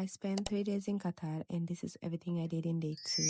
I spent 3 days in Qatar, and this is everything I did in day 2.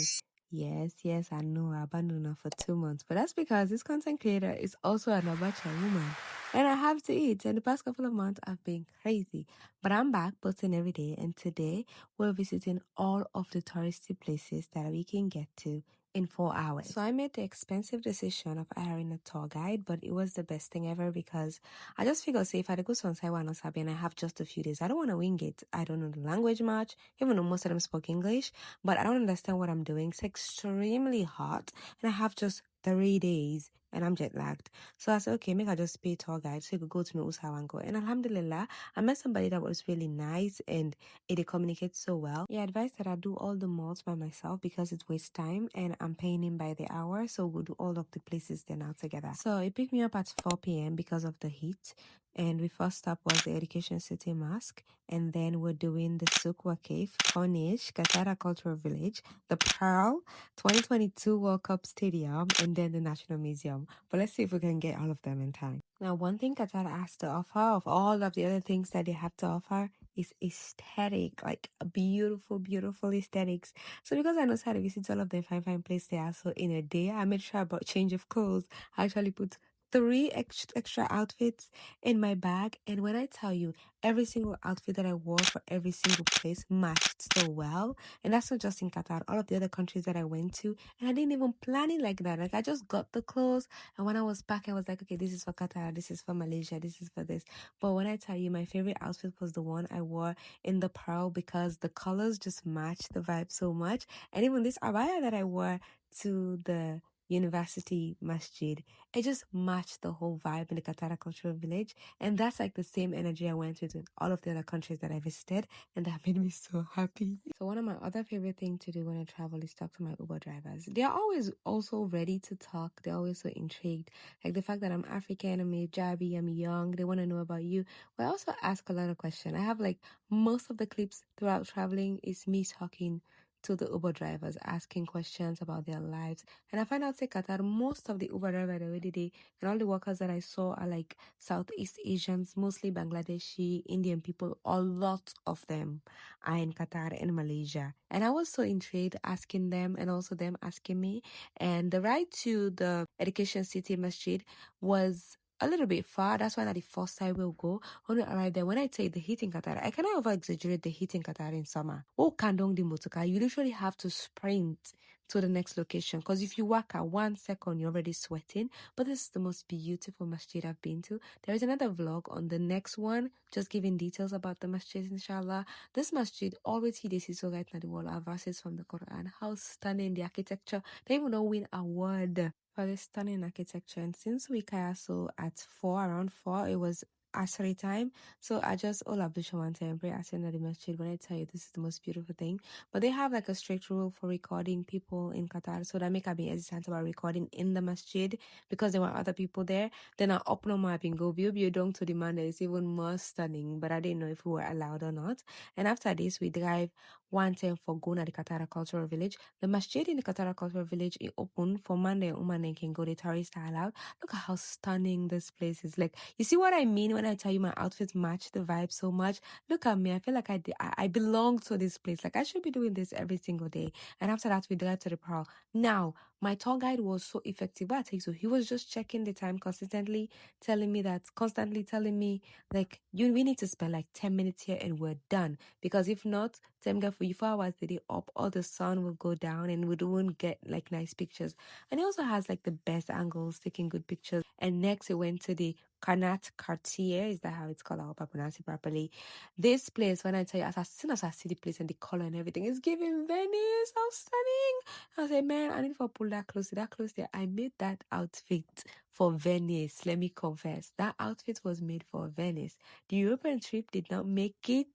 Yes, I know I abandoned her for 2 months, but that's because this content creator is also an Abacha woman, and I have to eat. And the past couple of months, I've been crazy, but I'm back posting every day, and today we're visiting all of the touristy places that we can get to in 4 hours. So I made the expensive decision of hiring a tour guide, but it was the best thing ever because I just figured, say, if I go to Ansaiwa and Osabi and I have just a few days, I don't want to wing it. I don't know the language much, even though most of them spoke English, but I don't understand what I'm doing. It's extremely hot, and I have just 3 days and I'm jet lagged. So I said, okay, maybe I just pay tour guide so you could go to me Usawa and go. And alhamdulillah, I met somebody that was really nice and it communicates so well. He advised that I do all the malls by myself because it wastes time and I'm paying him by the hour. So we'll do all of the places then out together. So he picked me up at 4 p.m. because of the heat. And we first stop was the Education City Mosque, and then we're doing the Sukwa Cave, Corniche, Qatar Cultural Village, the Pearl, 2022 World Cup Stadium, and then the National Museum. But let's see if we can get all of them in time. Now, one thing Qatar has to offer of all of the other things that they have to offer is aesthetic, like beautiful, beautiful aesthetics. So because I know how to visit all of the fine places there, so in a day, I made sure about change of clothes. I actually put 3 extra outfits in my bag, and when I tell you every single outfit that I wore for every single place matched so well, and that's not just in Qatar, all of the other countries that I went to, and I didn't even plan it like that. Like I just got the clothes, and when I was back, I was like, okay, this is for Qatar, this is for Malaysia, this is for this. But when I tell you, my favorite outfit was the one I wore in the Pearl because the colors just matched the vibe so much, and even this abaya that I wore to the University Masjid, it just matched the whole vibe in the Qatar Cultural Village, and that's like the same energy I went with in all of the other countries that I visited, and that made me so happy. So one of my other favorite things to do when I travel is talk to my Uber drivers. They're always also ready to talk. They're always so intrigued, like the fact that I'm African, I'm Hijabi, I'm young. They want to know about you. But I also ask a lot of questions. I have like most of the clips throughout traveling is me talking to the Uber drivers, asking questions about their lives. And I find out say Qatar, most of the Uber drivers already day and all the workers that I saw are like Southeast Asians, mostly Bangladeshi, Indian people. A lot of them are in Qatar and Malaysia. And I was so intrigued asking them and also them asking me. And the ride to the Education City Masjid was a little bit far. That's why not the first time we'll go. When we arrive there, when I tell you the heat in Qatar, I cannot over exaggerate the heat in Qatar in summer. Oh, Kandong di Motoka, you literally have to sprint to the next location because if you walk at 1 second, you're already sweating. But this is the most beautiful masjid I've been to. There is another vlog on the next one, just giving details about the masjid, inshallah. This masjid always he is so right now the wall are verses from the Quran. How stunning the architecture. They even know win award for the stunning architecture. And since we so at around 4, it was Asri time. So I just all ablution one time, pray Asri at the masjid. When I tell you this is the most beautiful thing. But they have like a strict rule for recording people in Qatar. So that make I be hesitant about recording in the masjid because there were other people there. Then I up no map and go view down to the man that is even more stunning. But I didn't know if we were allowed or not. And after this we drive one time for Gona, the Qatar Cultural Village. The masjid in the Qatar Cultural Village is open for Monday and woman and can go the tourist allowed. Look at how stunning this place is. Like, you see what I mean when I tell you my outfits match the vibe so much? Look at me. I feel like I belong to this place. Like, I should be doing this every single day. And after that, we drive to the Pearl. Now, my tour guide was so effective. What I take so he was just checking the time constantly telling me, like, we need to spend like 10 minutes here and we're done. Because if not, 4 hours the day up, all the sun will go down and we won't get like nice pictures. And it also has like the best angles, taking good pictures. And next we went to the Karnat Cartier, is that how it's called? I hope I pronounce it properly. This place, when I tell you, as soon as I see the place and the color and everything, it's giving Venice. How stunning! I say, man, I need to pull that close to that close there. I made that outfit for Venice. Let me confess, that outfit was made for Venice. The European trip did not make it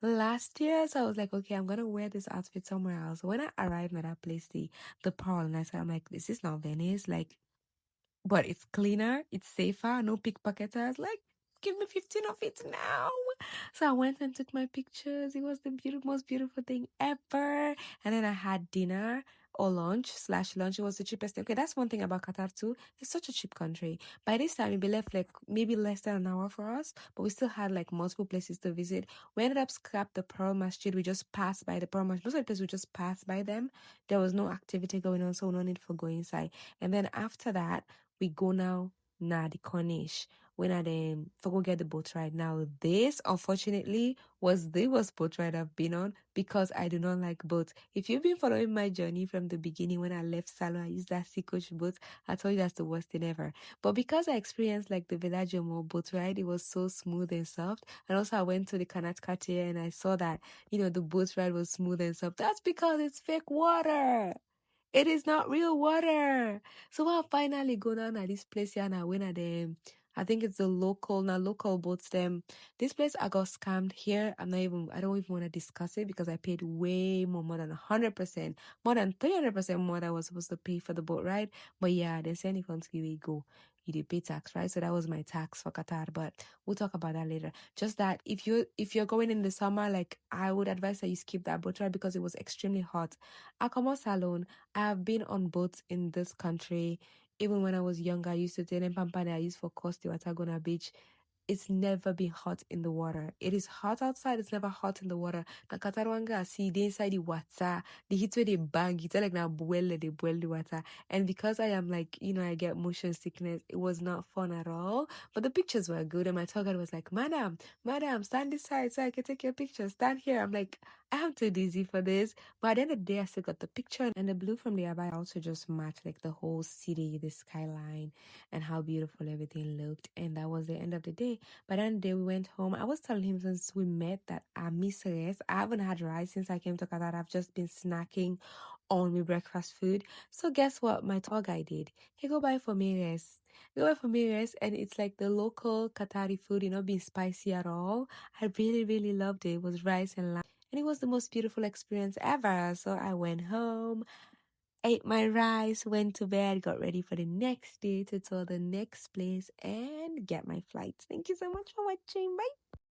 last year, so I was like, okay, I'm gonna wear this outfit somewhere else. When I arrived at that place, the Pearl, and I said, I'm like, this is not Venice, like, but it's cleaner, it's safer, no pickpocketers. Like, give me 15 of it now. So I went and took my pictures. It was the most beautiful thing ever. And then I had dinner. or lunch/lunch. It was the cheapest thing. Okay, that's one thing about Qatar too. It's such a cheap country. By this time, we left like maybe less than an hour for us, but we still had like multiple places to visit. We ended up scrap the Pearl Masjid. We just passed by the Pearl Masjid. Most of the places we just passed by them. There was no activity going on, so no need for going inside. And then after that, we go now. Nah, the Corniche. When I for go get the boat ride now. This unfortunately was the worst boat ride I've been on because I do not like boats. If you've been following my journey from the beginning, when I left Salon, I used that sea coach boat. I told you that's the worst thing ever. But because I experienced like the Villaggio boat ride, it was so smooth and soft. And also I went to the Canat Cartier and I saw that, the boat ride was smooth and soft. That's because it's fake water. It is not real water. So I finally go down at this place here and I went at them. I think it's the local boats them. This place I got scammed here. I don't even want to discuss it because I paid way more than 100%, more than 300% more than I was supposed to pay for the boat ride. But yeah, they send it once you go. You did pay tax, right? So that was my tax for Qatar, but we'll talk about that later. Just that if you're going in the summer, like I would advise that you skip that boat ride because it was extremely hot. I come out salon. I've been on boats in this country. Even when I was younger, I used to take in Pampane. I used for Costa Watagona Beach. It's never been hot in the water. It is hot outside. It's never hot in the water. Na Katarwanga, see, they inside the water. The heat where they bang, it's like now they boil the water. And because I am like, I get motion sickness, it was not fun at all. But the pictures were good. And my tour guide was like, Madam, stand this side so I can take your picture. Stand here. I'm like, I'm too dizzy for this. But at the end of the day, I still got the picture. And the blue from the abaya also just matched like the whole city, the skyline, and how beautiful everything looked. And that was the end of the day. By the end of the day, we went home. I was telling him since we met that I miss rice. I haven't had rice since I came to Qatar. I've just been snacking on my breakfast food. So guess what? My tour guide did. He go buy for me rice. He go buy for me rice, and it's like the local Qatari food, being spicy at all. I really, really loved it. It was rice and lime. And it was the most beautiful experience ever. So I went home, ate my rice, went to bed, got ready for the next day to tour the next place and get my flights. Thank you so much for watching. Bye.